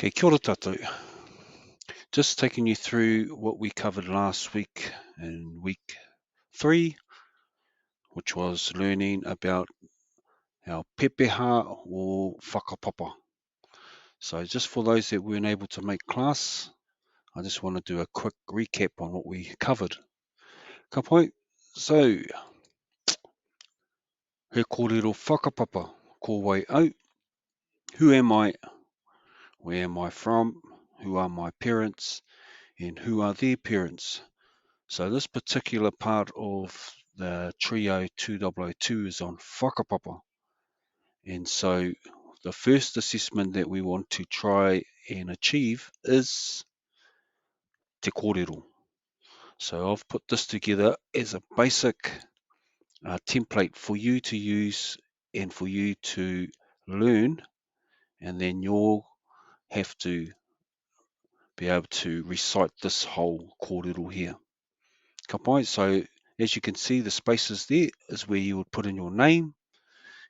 Okay, kia ora tātou. Just taking you through what we covered last week in week 3, which was learning about our pepeha or Whakapapa. So just for those that weren't able to make class, I just want to do a quick recap on what we covered. Ka pai. So, he kōrero Whakapapa, ko wai au. Who am I? Where am I from? Who are my parents? And who are their parents? So this particular part of the TREO 2002 is on Whakapapa. And so the first assessment that we want to try and achieve is te kōrero. So I've put this together as a basic template for you to use and for you to learn, and then you'll have to be able to recite this whole kōrero here. Ka pai. So as you can see, the spaces there is where you would put in your name,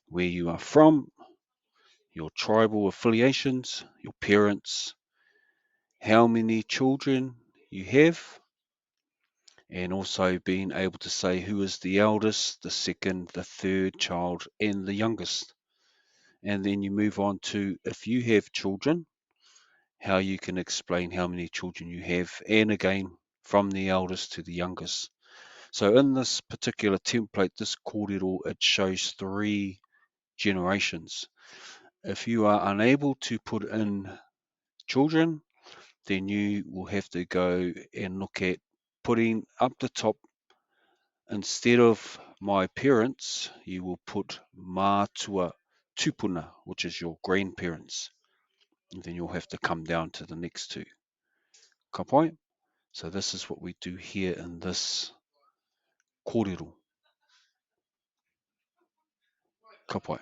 where you are from, your tribal affiliations, your parents, how many children you have, and also being able to say who is the eldest, the second, the third child, and the youngest. And then you move on to, if you have children, how you can explain how many children you have, and again, from the eldest to the youngest. So in this particular template, this kōrero, it shows 3 generations. If you are unable to put in children, then you will have to go and look at putting up the top, instead of my parents, you will put mātua tupuna, which is your grandparents. And then you'll have to come down to the next 2. Ka pai? So this is what we do here in this kōrero. Ka pai.